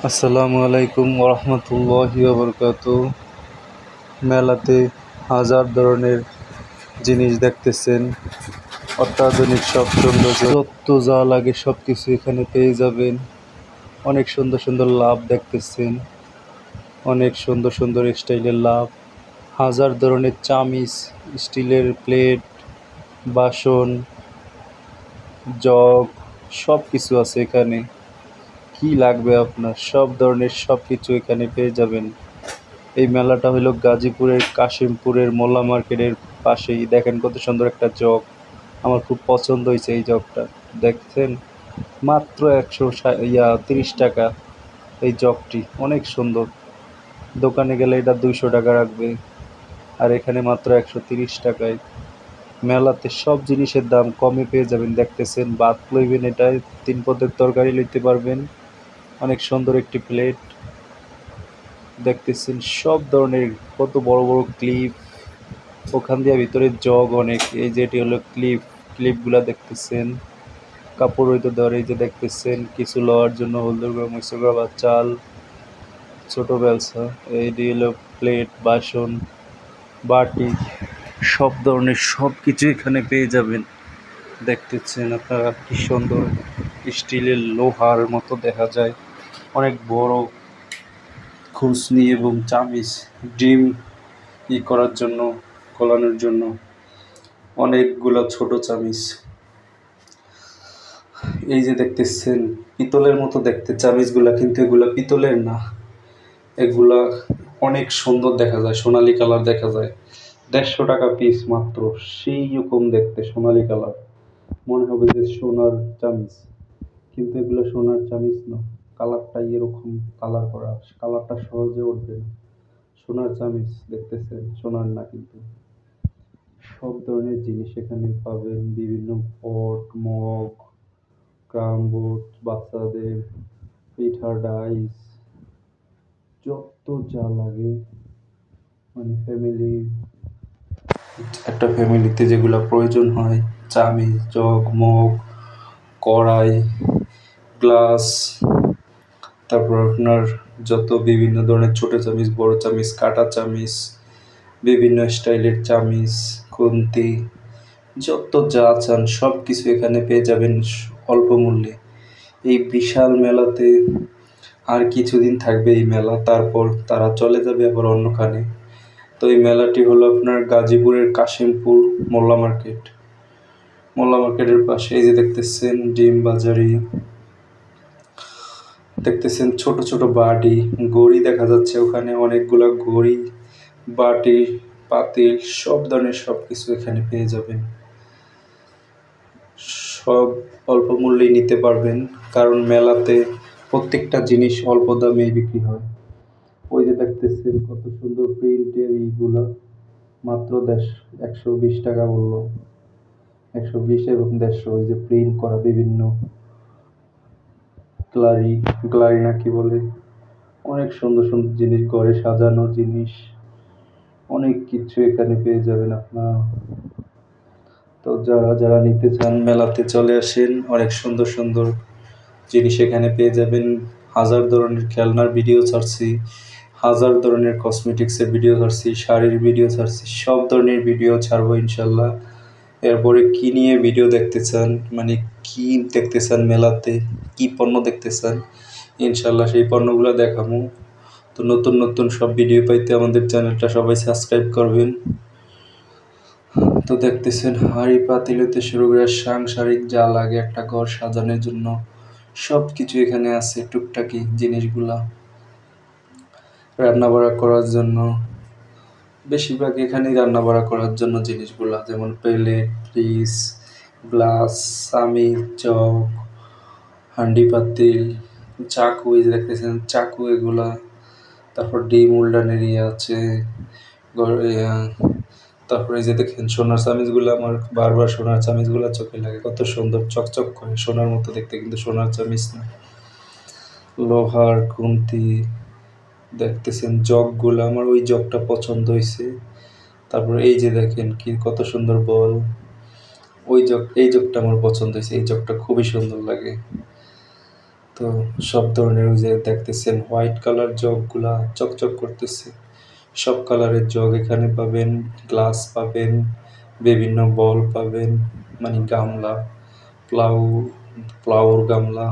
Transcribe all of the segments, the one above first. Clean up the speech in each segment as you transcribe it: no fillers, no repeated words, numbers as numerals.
আসসালামু আলাইকুম ওরহমতুল্লাহি ওবরকাতুহ। মেলাতে হাজার ধরনের জিনিস দেখতেছেন, অত্যাধুনিক সব সৌন্দর্য যত যা লাগে সব কিছু এখানে পেয়ে যাবেন। অনেক সুন্দর সুন্দর লাভ দেখতেছেন, অনেক সুন্দর সুন্দর স্টাইলের লাভ, হাজার ধরনের চামিচ, স্টিলের প্লেট, বাসন, জগ, সব কিছু আছে এখানে। কি লাগবে আপনার সব ধরনের সব কিছু এখানে পেয়ে যাবেন। এই মেলাটা হলো গাজীপুরের কাশিমপুরের মোল্লা মার্কেটের পাশেই। দেখেন কত সুন্দর একটা জগ, আমার খুব পছন্দ হয়েছে এই জগটা। দেখছেন, মাত্র 130 টাকা এই জগটি, অনেক সুন্দর। দোকানে গেলে এটা 200 টাকা রাখবে, আর এখানে মাত্র 130 টাকায়। মেলাতে সব জিনিসের দাম কমে পেয়ে যাবেন। দেখতেছেন, ভাত লইবেন, এটাই 3 পদের তরকারি লইতে পারবেন। অনেক সুন্দর একটি প্লেট দেখতেছেন, সব ধরনের কত বড় বড় ক্লিপ, ওখান দিয়ে ভিতরে জগ অনেক। এই যে এটি হলো ক্লিপগুলা দেখতেছেন, কাপড় হইতে ধরে। এই যে দেখতেছেন, কিছু লওয়ার জন্য হলদুর গুঁড়ো, মরিচের গুঁড়ো বা চাল, ছোট বেলসা। এইটি হলো প্লেট, বাসন, বাটি, সব ধরনের সব কিছু এখানে পেয়ে যাবেন। দেখতেছেন আপনারা কি সুন্দর, স্টিলের লোহার মতো দেখা যায়। অনেক বড় খুসনি এবং চামিচ, ডিম করার জন্য, গলানোর জন্য অনেকগুলা ছোট চামিচ। এই যে দেখতেছেন, পিতলের মতো দেখতে চামিচগুলা, কিন্তু এগুলা পিতলের না, এগুলা অনেক সুন্দর দেখা যায়, সোনালী কালার দেখা যায়। 150 টাকা পিস মাত্র, সেই রকম দেখতে সোনালী কালার, মনে হবে যে সোনার চামিচ, কিন্তু এগুলো সোনার চামিচ না। কালারটা এরকম কালার করা, কালারটা সহজে উঠবে না। সোনার চামিচ দেখতেছেন, সোনার না কিন্তু। সব ধরনের জিনিস এখানে পাবেন, বিভিন্ন পট, মগ, ক্রামবোর্ড, বাচ্চাদের পিঠার ডাইস, যত যা লাগে, মানে একটা ফ্যামিলিতে যেগুলো প্রয়োজন হয়, চামিচ, জগ, মগ, কড়াই, গ্লাস, তারপর আপনার যত বিভিন্ন ধরনের ছোট চামিচ, বড় চামিচ, কাঁটা চামিচ, বিভিন্ন স্টাইলের চামিচ, খুন্তি, যত যা চান সব কিছু এখানে পেয়ে যাবেন অল্প মূল্যে। এই বিশাল মেলাতে আর কিছুদিন থাকবে এই মেলা, তারপর তারা চলে যাবে আবার অন্যখানে। তো এই মেলাটি হলো আপনার গাজীপুরের কাশিমপুর মোল্লা মার্কেটের পাশে। এই যে দেখতেছেন ডিম বাজারি, দেখতেছেন ছোট ছোট বাটি, ঘড়ি দেখা যাচ্ছে ওখানে, অনেকগুলা ঘড়ি, বাটি, পাতিল, সব ধরনের সব কিছু এখানে পেয়ে যাবেন। সব অল্প মূল্যেই নিতে পারবেন, কারণ মেলাতে প্রত্যেকটা জিনিস অল্প দামেই বিক্রি হয়। ওই যে দেখতেছেন কত সুন্দর প্রিন্টের এইগুলা, মাত্র 120 টাকা বললো, 120 এবং 150। ওই যে প্রিন্ট করা বিভিন্ন গ্লারি না কি বলে, অনেক সুন্দর সুন্দর জিনিস, ঘরে সাজানোর জিনিস, অনেক কিছু এখানে পেয়ে যাবেন আপনারা। তো যারা যারা নিতে চান মেলাতে চলে আসেন, অনেক সুন্দর সুন্দর জিনিস এখানে পেয়ে যাবেন। হাজার ধরনের খেলনার ভিডিও ছাড়ছি, হাজার ধরনের কসমেটিক্সের ভিডিও ছাড়ছি, শাড়ির ভিডিও ছাড়ছি, সব ধরনের ভিডিও ছাড়বো ইনশাল্লাহ। এরপরে কি নিয়ে ভিডিও দেখতে চান, মানে কি দেখতে চান মেলাতে, কি পণ্য দেখতে চান, ইনশাল্লাহ সেই পণ্যগুলো দেখাবো। তো নতুন নতুন সব ভিডিও পাইতে আমাদের চ্যানেলটা সবাই সাবস্ক্রাইব করবেন। তো দেখতেছেন, হাঁড়ি পাতিল হতে শুরু করে সাংসারিক যা লাগে একটা ঘর সাজানোর জন্য সব কিছু এখানে আছে। টুকটাকি জিনিসগুলা রান্না বাড়া করার জন্য, বেশিরভাগ এখানেই রান্না বাড়া করার জন্য জিনিসগুলা, যেমন প্লেট, ফ্রিজ, গ্লাস, চামিচ, জগ, হাঁড়ি পাতিল, চাকু, এই যে দেখতেছেন চাকু এগুলা। তারপর ডিম উল্টানের আছে, তারপরে এই যে দেখেন সোনার চামিচগুলো, আমার বারবার সোনার চামিচগুলো চোখে লাগে, কত সুন্দর চকচক করে, সোনার মতো দেখতে, কিন্তু সোনার চামিচ না। লোহার খুন্তি দেখতেছেন, জগগুলো, আমার ওই জগটা পছন্দ হয়েছে। তারপর এই যে দেখেন কি কত সুন্দর বল, ওই জগ, এই জগটা আমার পছন্দ হয়েছে, এই জগটা খুবই সুন্দর লাগে। তো তো সব ধরনের ওই যে দেখতেছেন হোয়াইট কালার জগগুলা চকচক করতেছে, সব কালারের জগ এখানে পাবেন, গ্লাস পাবেন, বিভিন্ন বল পাবেন, মানে গামলা, প্লাউ, প্লাউর গামলা,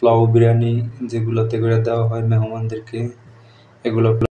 প্লাউ বিরিয়ানি যেগুলোতে করে দেওয়া হয় মেহমানদেরকে, এগুলো